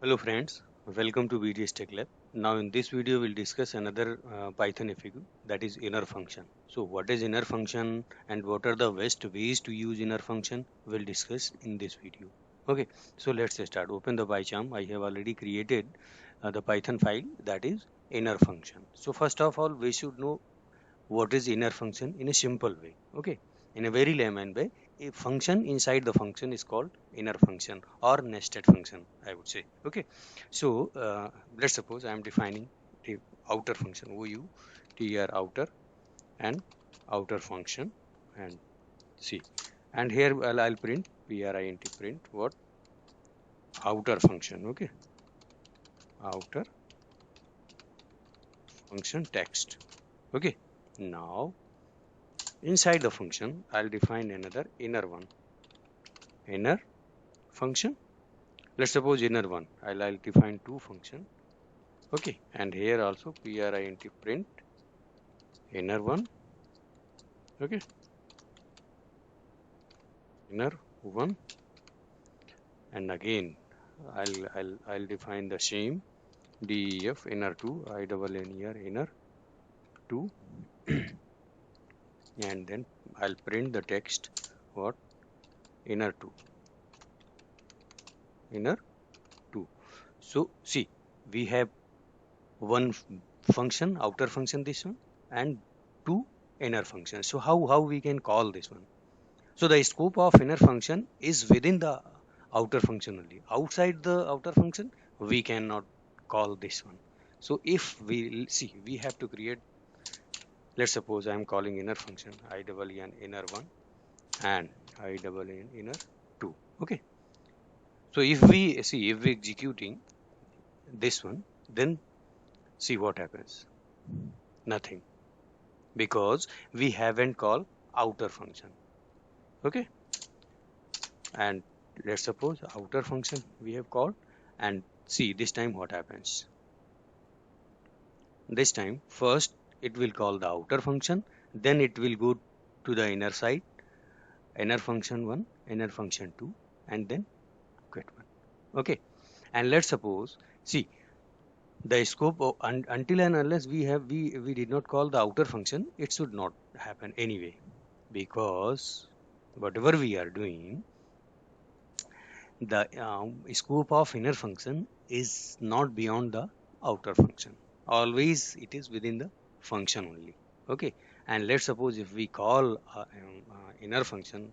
Hello friends, welcome to BDS Tech Lab. Now in this video we'll discuss another Python FAQ, that is inner function. So what is inner function and what are the best ways to use inner function, we'll discuss in this video. Okay, so let's start. Open the PyCharm. I have already created the Python file, that is inner function. So first of all we should know what is inner function in a simple way. Okay, in a very layman way, a function inside the function is called inner function or nested function, I would say. Okay, so let's suppose I am defining the outer function, outr outer and outer function, and see, and here I'll print print what outer function. Okay, outer function text. Okay, now inside the function I'll define another inner one, inner function. Let's suppose inner one, I'll define two function. Okay, and here also print inner one. Okay, inner one, and again I'll define the same def inner two, inner two, and then I'll print the text what inner two, inner two. So see, we have one function, outer function, this one, and two inner functions. So how we can call this one? So the scope of inner function is within the outer function only. Outside the outer function, we cannot call this one. So if we see, we have to create, let's suppose I am calling inner function IEN inner one and IEN inner two. Okay. So if we see, if we executing this one, then see what happens. Nothing, because we haven't called outer function. Okay, and let's suppose outer function we have called, and see this time what happens. This time first it will call the outer function, then it will go to the inner side, inner function 1, inner function 2, and then get one. Okay, and let's suppose, see, the scope of, until and unless we did not call the outer function, it should not happen anyway, because whatever we are doing, the scope of inner function is not beyond the outer function. Always it is within the function only. Okay, and let's suppose if we call inner function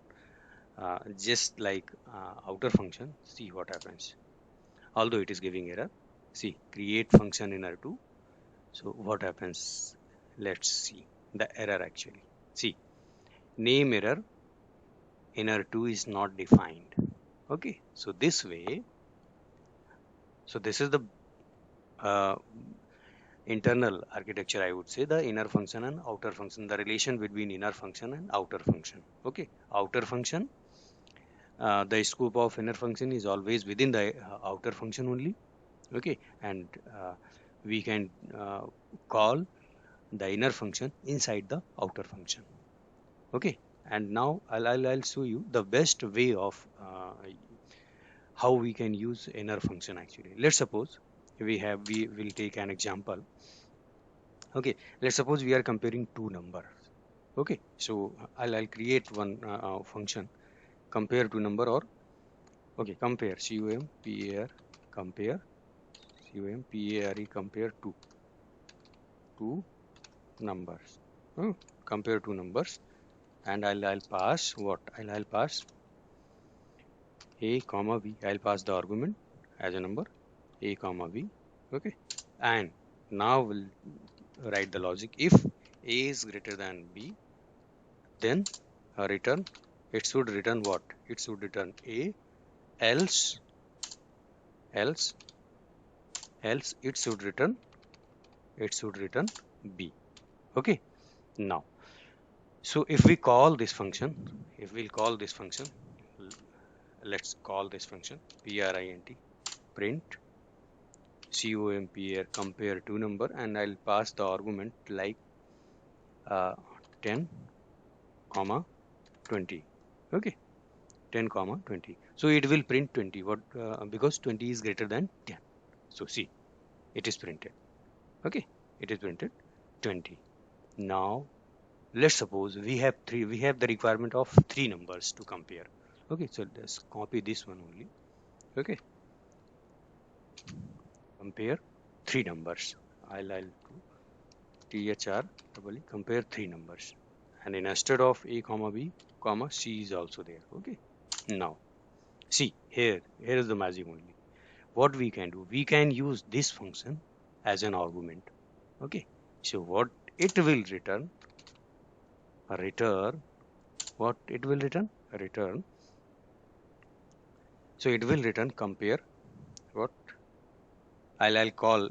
just like outer function, see what happens. Although it is giving error, see, create function inner 2. So what happens? Let's see the error actually. See, name error, inner 2 is not defined. Okay, so this way, so this is the internal architecture, I would say, the inner function and outer function, the relation between inner function and outer function. Okay, outer function, the scope of inner function is always within the outer function only. Okay, and we can call the inner function inside the outer function. Okay, and now I'll show you the best way of how we can use inner function actually. Let's suppose we will take an example. Okay, let's suppose we are comparing two numbers. Okay, so I'll create one function, compare two number, or okay, compare compare compare compare two numbers. Compare two numbers, and I'll pass what? I'll pass a comma b. I'll pass the argument as a number a comma b. Okay, and now we'll write the logic. If a is greater than b, then return, it should return what? It should return a, else it should return b. Okay, now, so if we call this function, let's call this function print compare two number, and I'll pass the argument like 10 comma 20. Okay, 10 comma 20. So it will print 20. What? Because 20 is greater than 10. So see, it is printed. Okay, it is printed 20. Now let's suppose we have three. We have the requirement of three numbers to compare. Okay, so let's copy this one only. Okay, compare three numbers. I'll do thr double compare three numbers, and instead of a comma b comma c is also there. Okay, now see here is the magic only. What we can do, we can use this function as an argument. Okay, so what it will return what it will return so it will return compare what I'll call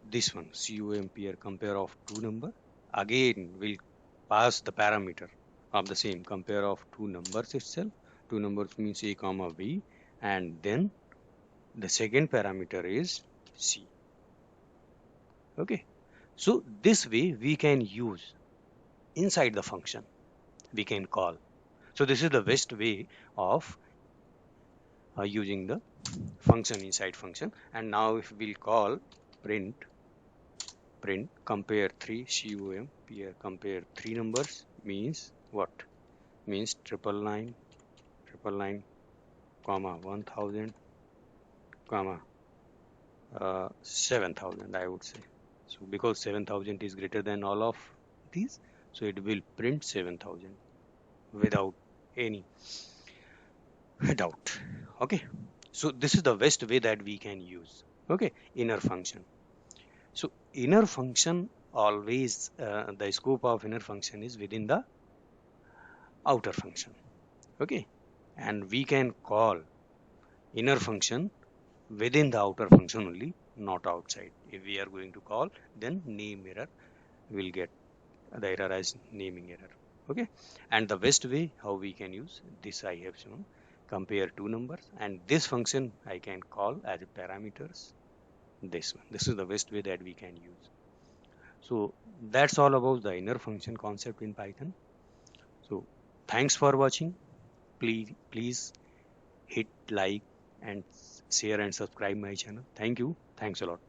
this one compare compare of two number. Again we'll pass the parameter of the same compare of two numbers itself. Two numbers means a comma b, and then the second parameter is c. Okay, so this way we can use inside the function, we can call. So this is the best way of using the function inside function. And now if we'll call print compare three compare three numbers means what? Means 999 comma 1000 comma 7000, I would say. So because 7000 is greater than all of these, so it will print 7000 without any doubt. Okay, so this is the best way that we can use, okay, inner function. So inner function always the scope of inner function is within the outer function. Okay, and we can call inner function within the outer function only, not outside. If we are going to call, then name error will get the error as naming error. Okay, and the best way how we can use this I have shown, compare two numbers, and this function I can call as parameters this one. This is the best way that we can use. So that's all about the inner function concept in Python. So thanks for watching. Please hit like and share and subscribe my channel. Thank you. Thanks a lot.